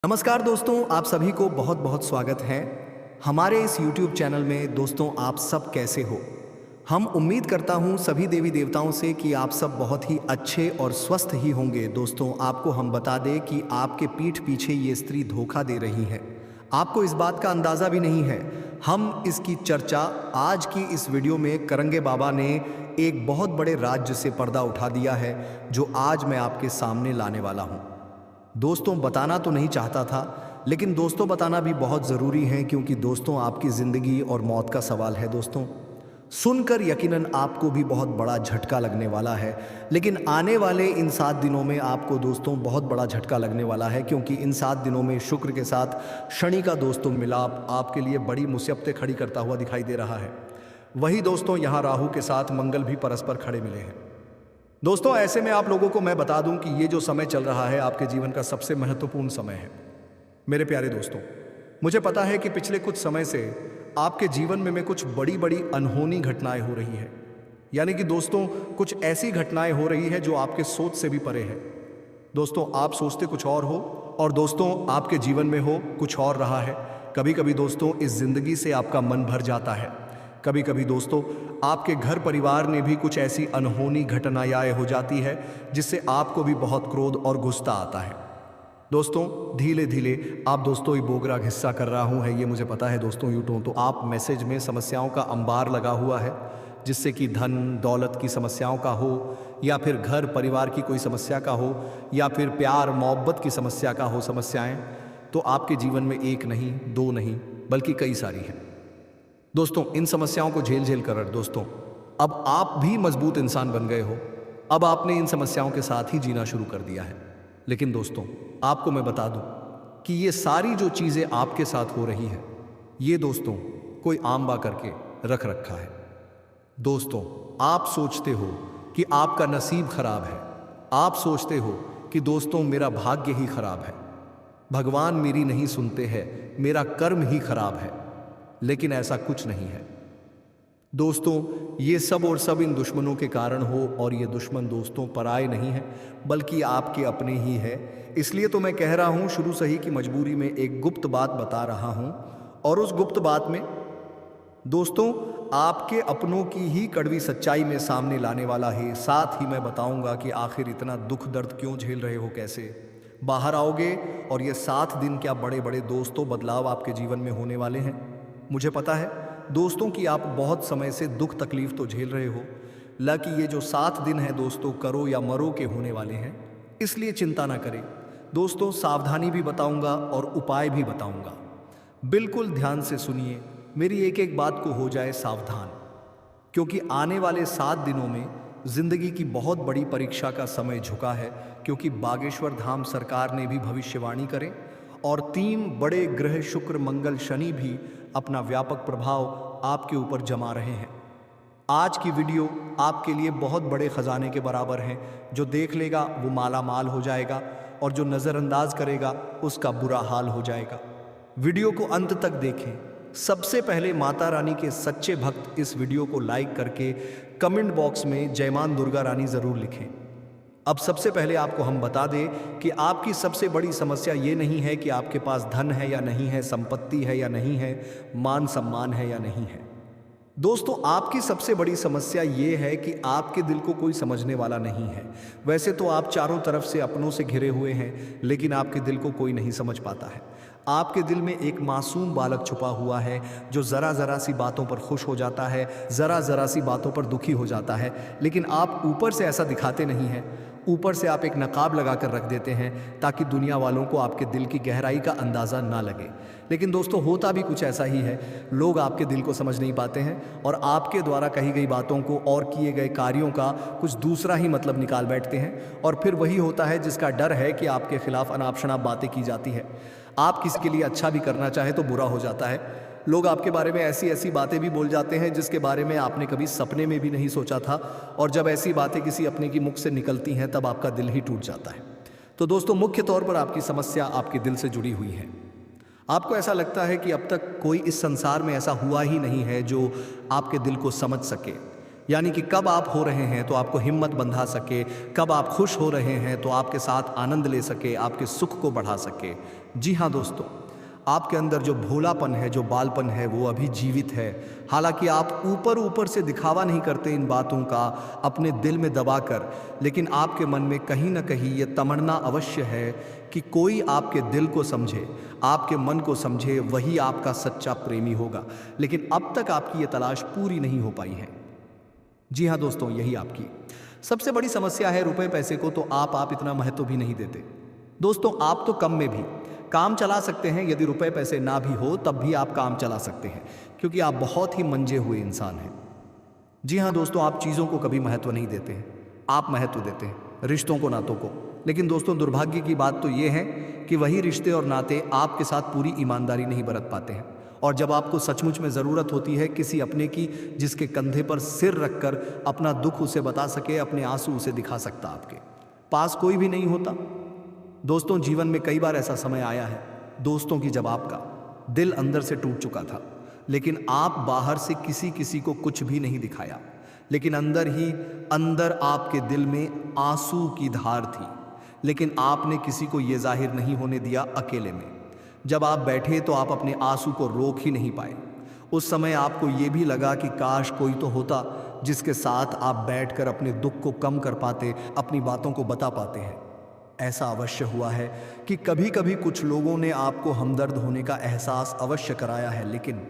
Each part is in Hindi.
नमस्कार दोस्तों, आप सभी को बहुत बहुत स्वागत है हमारे इस YouTube चैनल में। दोस्तों, आप सब कैसे हो? हम उम्मीद करता हूँ सभी देवी देवताओं से कि आप सब बहुत ही अच्छे और स्वस्थ ही होंगे। दोस्तों, आपको हम बता दें कि आपके पीठ पीछे ये स्त्री धोखा दे रही है। आपको इस बात का अंदाज़ा भी नहीं है। हम इसकी चर्चा आज की इस वीडियो में करेंगे। बाबा ने एक बहुत बड़े राज्य से पर्दा उठा दिया है जो आज मैं आपके सामने लाने वाला हूँ। दोस्तों, बताना तो नहीं चाहता था, लेकिन दोस्तों बताना भी बहुत ज़रूरी है, क्योंकि दोस्तों आपकी ज़िंदगी और मौत का सवाल है। दोस्तों, सुनकर यकीनन आपको भी बहुत बड़ा झटका लगने वाला है, लेकिन आने वाले इन 7 दिनों में आपको दोस्तों बहुत बड़ा झटका लगने वाला है, क्योंकि इन 7 दिनों में शुक्र के साथ शनि का दोस्तों मिलाप आपके लिए बड़ी मुसीबतें खड़ी करता हुआ दिखाई दे रहा है। वही दोस्तों यहाँ राहु के साथ मंगल भी परस्पर खड़े मिले हैं। दोस्तों, ऐसे में आप लोगों को मैं बता दूं कि ये जो समय चल रहा है आपके जीवन का सबसे महत्वपूर्ण समय है। मेरे प्यारे दोस्तों, मुझे पता है कि पिछले कुछ समय से आपके जीवन में कुछ बड़ी बड़ी अनहोनी घटनाएं हो रही है। यानी कि दोस्तों, कुछ ऐसी घटनाएं हो रही है जो आपके सोच से भी परे है। दोस्तों, आप सोचते कुछ और हो और दोस्तों आपके जीवन में हो कुछ और रहा है। कभी कभी दोस्तों इस जिंदगी से आपका मन भर जाता है। कभी कभी दोस्तों आपके घर परिवार ने भी कुछ ऐसी अनहोनी घटनाएं हो जाती है जिससे आपको भी बहुत क्रोध और गुस्सा आता है। दोस्तों, धीरे धीरे आप दोस्तों ये बोगरा हिस्सा कर रहा हूँ है, ये मुझे पता है दोस्तों। यूट्यूब तो आप मैसेज में समस्याओं का अंबार लगा हुआ है, जिससे कि धन दौलत की समस्याओं का हो, या फिर घर परिवार की कोई समस्या का हो, या फिर प्यार मोहब्बत की समस्या का हो। समस्याएं तो आपके जीवन में एक नहीं दो नहीं बल्कि कई सारी हैं। दोस्तों, इन समस्याओं को झेल झेल कर दोस्तों अब आप भी मजबूत इंसान बन गए हो। अब आपने इन समस्याओं के साथ ही जीना शुरू कर दिया है। लेकिन दोस्तों, आपको मैं बता दूं कि ये सारी जो चीज़ें आपके साथ हो रही है, ये दोस्तों कोई आम बा करके रख रखा है। दोस्तों, आप सोचते हो कि आपका नसीब खराब है। आप सोचते हो कि दोस्तों मेरा भाग्य ही खराब है, भगवान मेरी नहीं सुनते हैं, मेरा कर्म ही खराब है। लेकिन ऐसा कुछ नहीं है दोस्तों। ये सब और सब इन दुश्मनों के कारण हो, और ये दुश्मन दोस्तों पराए नहीं है बल्कि आपके अपने ही है। इसलिए तो मैं कह रहा हूं शुरू से ही कि मजबूरी में एक गुप्त बात बता रहा हूं, और उस गुप्त बात में दोस्तों आपके अपनों की ही कड़वी सच्चाई में सामने लाने वाला है। साथ ही मैं बताऊंगा कि आखिर इतना दुख दर्द क्यों झेल रहे हो, कैसे बाहर आओगे, और ये 7 दिन क्या बड़े बड़े दोस्तों बदलाव आपके जीवन में होने वाले हैं। मुझे पता है दोस्तों कि आप बहुत समय से दुख तकलीफ तो झेल रहे हो, लेकिन ये जो 7 दिन है दोस्तों करो या मरो के होने वाले हैं, इसलिए चिंता ना करें। दोस्तों, सावधानी भी बताऊंगा और उपाय भी बताऊंगा। बिल्कुल ध्यान से सुनिए, मेरी एक एक बात को हो जाए सावधान, क्योंकि आने वाले 7 दिनों में जिंदगी की बहुत बड़ी परीक्षा का समय झुका है। क्योंकि बागेश्वर धाम सरकार ने भी भविष्यवाणी करें, और 3 बड़े ग्रह शुक्र मंगल शनि भी अपना व्यापक प्रभाव आपके ऊपर जमा रहे हैं। आज की वीडियो आपके लिए बहुत बड़े खजाने के बराबर है। जो देख लेगा वो माला माल हो जाएगा, और जो नज़रअंदाज करेगा उसका बुरा हाल हो जाएगा। वीडियो को अंत तक देखें। सबसे पहले माता रानी के सच्चे भक्त इस वीडियो को लाइक करके कमेंट बॉक्स में जय मां दुर्गा रानी ज़रूर लिखें। अब सबसे पहले आपको हम बता दें कि आपकी सबसे बड़ी समस्या ये नहीं है कि आपके पास धन है या नहीं है, संपत्ति है या नहीं है, मान सम्मान है या नहीं है। दोस्तों, आपकी सबसे बड़ी समस्या ये है कि आपके दिल को कोई समझने वाला नहीं है। वैसे तो आप चारों तरफ से अपनों से घिरे हुए हैं, लेकिन आपके दिल को कोई नहीं समझ पाता है। आपके दिल में एक मासूम बालक छुपा हुआ है जो ज़रा ज़रा सी बातों पर खुश हो जाता है, ज़रा ज़रा सी बातों पर दुखी हो जाता है। लेकिन आप ऊपर से ऐसा दिखाते नहीं हैं। ऊपर से आप एक नकाब लगा कर रख देते हैं ताकि दुनिया वालों को आपके दिल की गहराई का अंदाज़ा ना लगे। लेकिन दोस्तों, होता भी कुछ ऐसा ही है। लोग आपके दिल को समझ नहीं पाते हैं और आपके द्वारा कही गई बातों को और किए गए कार्यों का कुछ दूसरा ही मतलब निकाल बैठते हैं, और फिर वही होता है जिसका डर है कि आपके खिलाफ अनाप शनाप बातें की जाती है। आप किसी के लिए अच्छा भी करना चाहे तो बुरा हो जाता है। लोग आपके बारे में ऐसी ऐसी बातें भी बोल जाते हैं जिसके बारे में आपने कभी सपने में भी नहीं सोचा था, और जब ऐसी बातें किसी अपने की मुख से निकलती हैं तब आपका दिल ही टूट जाता है। तो दोस्तों, मुख्य तौर पर आपकी समस्या आपके दिल से जुड़ी हुई है। आपको ऐसा लगता है कि अब तक कोई इस संसार में ऐसा हुआ ही नहीं है जो आपके दिल को समझ सके, यानी कि कब आप हो रहे हैं तो आपको हिम्मत बंधा सके, कब आप खुश हो रहे हैं तो आपके साथ आनंद ले सके, आपके सुख को बढ़ा सके। जी हाँ दोस्तों, आपके अंदर जो भोलापन है, जो बालपन है, वो अभी जीवित है। हालांकि आप ऊपर ऊपर से दिखावा नहीं करते इन बातों का अपने दिल में दबाकर, लेकिन आपके मन में कहीं ना कहीं ये तमन्ना अवश्य है कि कोई आपके दिल को समझे, आपके मन को समझे, वही आपका सच्चा प्रेमी होगा। लेकिन अब तक आपकी ये तलाश पूरी नहीं हो पाई है। जी हाँ दोस्तों, यही आपकी सबसे बड़ी समस्या है। रुपए पैसे को तो आप इतना महत्व भी नहीं देते। दोस्तों, आप तो कम में भी काम चला सकते हैं। यदि रुपए पैसे ना भी हो तब भी आप काम चला सकते हैं, क्योंकि आप बहुत ही मंजे हुए इंसान हैं। जी हाँ दोस्तों, आप चीज़ों को कभी महत्व नहीं देते हैं, आप महत्व देते हैं रिश्तों को, नातों को। लेकिन दोस्तों, दुर्भाग्य की बात तो ये है कि वही रिश्ते और नाते आपके साथ पूरी ईमानदारी नहीं बरत पाते हैं। और जब आपको सचमुच में ज़रूरत होती है किसी अपने की, जिसके कंधे पर सिर रखकर अपना दुख उसे बता सके, अपने आंसू उसे दिखा सकता, आपके पास कोई भी नहीं होता। दोस्तों, जीवन में कई बार ऐसा समय आया है दोस्तों की जब आपका दिल अंदर से टूट चुका था, लेकिन आप बाहर से किसी को कुछ भी नहीं दिखाया, लेकिन अंदर ही अंदर आपके दिल में आंसू की धार थी, लेकिन आपने किसी को ये जाहिर नहीं होने दिया। अकेले में जब आप बैठे तो आप अपने आंसू को रोक ही नहीं पाए। उस समय आपको ये भी लगा कि काश कोई तो होता जिसके साथ आप बैठकर अपने दुख को कम कर पाते, अपनी बातों को बता पाते हैं। ऐसा अवश्य हुआ है कि कभी कभी कुछ लोगों ने आपको हमदर्द होने का एहसास अवश्य कराया है, लेकिन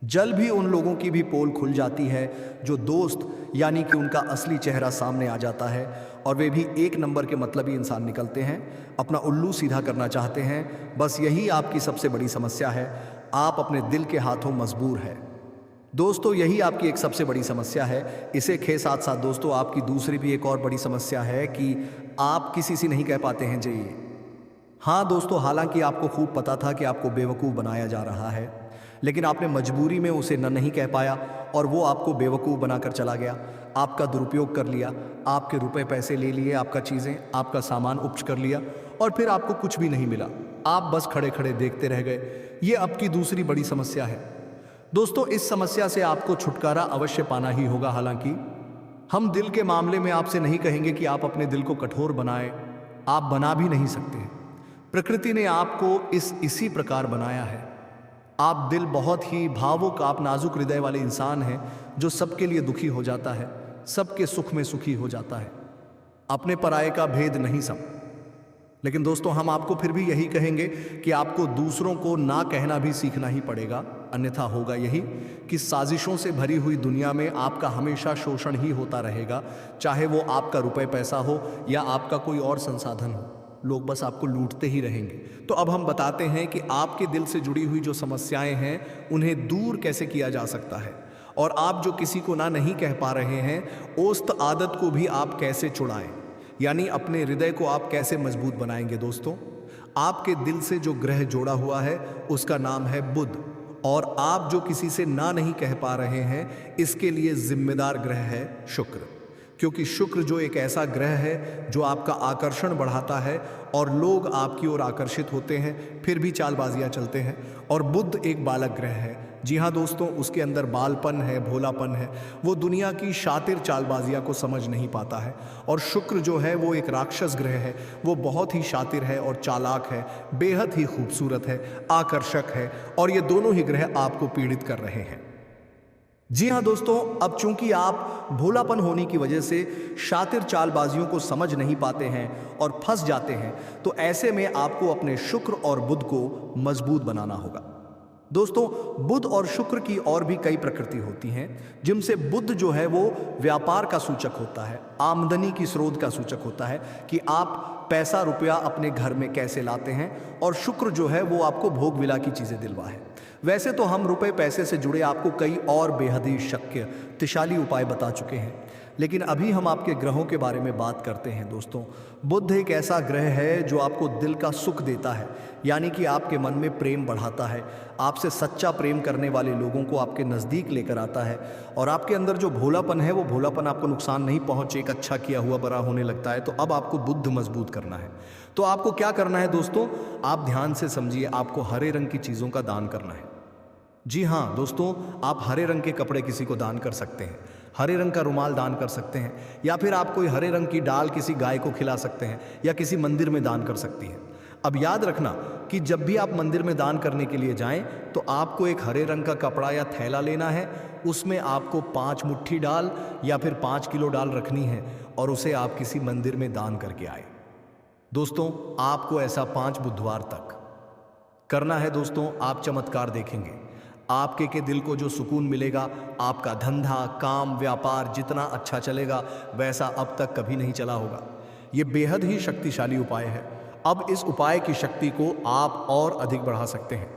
जल भी उन लोगों की भी पोल खुल जाती है जो दोस्त, यानी कि उनका असली चेहरा सामने आ जाता है, और वे भी एक नंबर के मतलबी इंसान निकलते हैं, अपना उल्लू सीधा करना चाहते हैं। बस यही आपकी सबसे बड़ी समस्या है, आप अपने दिल के हाथों मजबूर है। दोस्तों, यही आपकी एक सबसे बड़ी समस्या है। इसे के साथ साथ दोस्तों, आपकी दूसरी भी एक और बड़ी समस्या है कि आप किसी से नहीं कह पाते हैं जी। हाँ दोस्तों, हालांकि आपको खूब पता था कि आपको बेवकूफ़ बनाया जा रहा है, लेकिन आपने मजबूरी में उसे नहीं कह पाया और वो आपको बेवकूफ़ बनाकर चला गया, आपका दुरुपयोग कर लिया, आपके रुपए पैसे ले लिए, आपका चीज़ें, आपका सामान उपज कर लिया, और फिर आपको कुछ भी नहीं मिला। आप बस खड़े खड़े देखते रह गए। ये आपकी दूसरी बड़ी समस्या है। दोस्तों, इस समस्या से आपको छुटकारा अवश्य पाना ही होगा। हालांकि हम दिल के मामले में आपसे नहीं कहेंगे कि आप अपने दिल को कठोर बनाएं, आप बना भी नहीं सकते। प्रकृति ने आपको इसी प्रकार बनाया है। आप दिल बहुत ही भावुक, आप नाजुक हृदय वाले इंसान हैं जो सबके लिए दुखी हो जाता है, सबके सुख में सुखी हो जाता है, अपने पराये का भेद नहीं सम। लेकिन दोस्तों, हम आपको फिर भी यही कहेंगे कि आपको दूसरों को ना कहना भी सीखना ही पड़ेगा, अन्यथा होगा यही कि साजिशों से भरी हुई दुनिया में आपका हमेशा शोषण ही होता रहेगा, चाहे वो आपका रुपए पैसा हो या आपका कोई और संसाधन हो। लोग बस आपको लूटते ही रहेंगे। तो अब हम बताते हैं कि आपके दिल से जुड़ी हुई जो समस्याएं हैं उन्हें दूर कैसे किया जा सकता है, और आप जो किसी को ना नहीं कह पा रहे हैं, ओस्त आदत को भी आप कैसे छुड़ाएं, यानी अपने हृदय को आप कैसे मजबूत बनाएंगे। दोस्तों, आपके दिल से जो ग्रह जोड़ा हुआ है उसका नाम है बुध, और आप जो किसी से ना नहीं कह पा रहे हैं इसके लिए जिम्मेदार ग्रह है शुक्र, क्योंकि शुक्र जो एक ऐसा ग्रह है जो आपका आकर्षण बढ़ाता है और लोग आपकी ओर आकर्षित होते हैं, फिर भी चालबाजियां चलते हैं। और बुध एक बालक ग्रह है। जी हाँ दोस्तों, उसके अंदर बालपन है, भोलापन है, वो दुनिया की शातिर चालबाजियां को समझ नहीं पाता है। और शुक्र जो है वो एक राक्षस ग्रह है, वो बहुत ही शातिर है और चालाक है, बेहद ही खूबसूरत है, आकर्षक है, और ये दोनों ही ग्रह आपको पीड़ित कर रहे हैं। जी हाँ दोस्तों, अब चूंकि आप भोलापन होने की वजह से शातिर चालबाजियों को समझ नहीं पाते हैं और फंस जाते हैं, तो ऐसे में आपको अपने शुक्र और बुध को मजबूत बनाना होगा। दोस्तों, बुध और शुक्र की और भी कई प्रकृति होती हैं, जिनसे बुध जो है वो व्यापार का सूचक होता है, आमदनी की स्रोत का सूचक होता है कि आप पैसा रुपया अपने घर में कैसे लाते हैं, और शुक्र जो है वो आपको भोग विला की चीज़ें दिलवा है। वैसे तो हम रुपए पैसे से जुड़े आपको कई और बेहद ही शक्तिशाली उपाय बता चुके हैं, लेकिन अभी हम आपके ग्रहों के बारे में बात करते हैं। दोस्तों, बुध एक ऐसा ग्रह है जो आपको दिल का सुख देता है, यानी कि आपके मन में प्रेम बढ़ाता है, आपसे सच्चा प्रेम करने वाले लोगों को आपके नज़दीक लेकर आता है, और आपके अंदर जो भोलापन है वो भोलापन आपको नुकसान नहीं पहुँचे, एक अच्छा किया हुआ बड़ा होने लगता है। तो अब आपको बुद्ध मजबूत करना है। तो आपको क्या करना है दोस्तों, आप ध्यान से समझिए, आपको हरे रंग की चीज़ों का दान करना है। जी हाँ दोस्तों, आप हरे रंग के कपड़े किसी को दान कर सकते हैं, हरे रंग का रुमाल दान कर सकते हैं, या फिर आप कोई हरे रंग की डाल किसी गाय को खिला सकते हैं या किसी मंदिर में दान कर सकती हैं। अब याद रखना कि जब भी आप मंदिर में दान करने के लिए जाएं तो आपको एक हरे रंग का कपड़ा या थैला लेना है। उसमें आपको 5 मुट्ठी डाल या फिर 5 किलो डाल रखनी है और उसे आप किसी मंदिर में दान करके आए। दोस्तों, आपको ऐसा 5 बुधवार तक करना है। दोस्तों, आप चमत्कार देखेंगे। आपके के दिल को जो सुकून मिलेगा, आपका धंधा, काम, व्यापार जितना अच्छा चलेगा वैसा अब तक कभी नहीं चला होगा। ये बेहद ही शक्तिशाली उपाय है। अब इस उपाय की शक्ति को आप और अधिक बढ़ा सकते हैं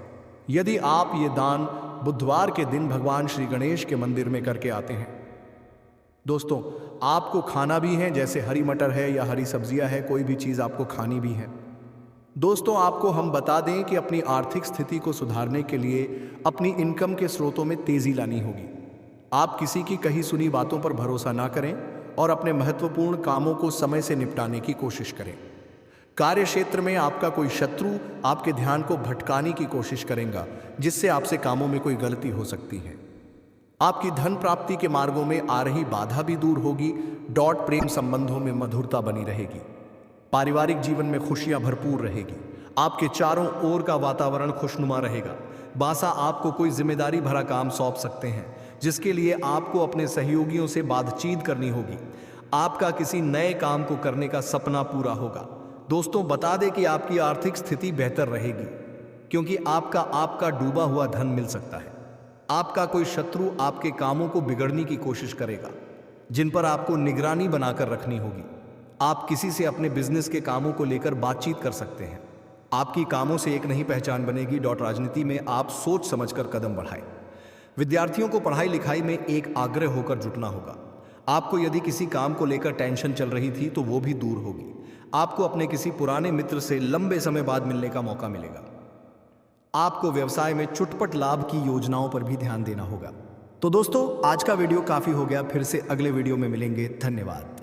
यदि आप ये दान बुधवार के दिन भगवान श्री गणेश के मंदिर में करके आते हैं। दोस्तों, आपको खाना भी है, जैसे हरी मटर है या हरी सब्जियां है, कोई भी चीज़ आपको खानी भी है। दोस्तों, आपको हम बता दें कि अपनी आर्थिक स्थिति को सुधारने के लिए अपनी इनकम के स्रोतों में तेज़ी लानी होगी। आप किसी की कही सुनी बातों पर भरोसा ना करें और अपने महत्वपूर्ण कामों को समय से निपटाने की कोशिश करें। कार्य क्षेत्र में आपका कोई शत्रु आपके ध्यान को भटकाने की कोशिश करेगा, जिससे आपसे कामों में कोई गलती हो सकती है। आपकी धन प्राप्ति के मार्गों में आ रही बाधा भी दूर होगी। प्रेम संबंधों में मधुरता बनी रहेगी। पारिवारिक जीवन में खुशियां भरपूर रहेगी। आपके चारों ओर का वातावरण खुशनुमा रहेगा। बासा आपको कोई जिम्मेदारी भरा काम सौंप सकते हैं, जिसके लिए आपको अपने सहयोगियों से बातचीत करनी होगी। आपका किसी नए काम को करने का सपना पूरा होगा। दोस्तों, बता दें कि आपकी आर्थिक स्थिति बेहतर रहेगी, क्योंकि आपका डूबा हुआ धन मिल सकता है। आपका कोई शत्रु आपके कामों को बिगड़ने की कोशिश करेगा, जिन पर आपको निगरानी बनाकर रखनी होगी। आप किसी से अपने बिजनेस के कामों को लेकर बातचीत कर सकते हैं। आपकी कामों से एक नई पहचान बनेगी। राजनीति में आप सोच समझकर कदम बढ़ाएं। विद्यार्थियों को पढ़ाई लिखाई में एक आग्रह होकर जुटना होगा। आपको यदि किसी काम को लेकर टेंशन चल रही थी तो वो भी दूर होगी। आपको अपने किसी पुराने मित्र से लंबे समय बाद मिलने का मौका मिलेगा। आपको व्यवसाय में चुटपट लाभ की योजनाओं पर भी ध्यान देना होगा। तो दोस्तों, आज का वीडियो काफी हो गया। फिर से अगले वीडियो में मिलेंगे। धन्यवाद।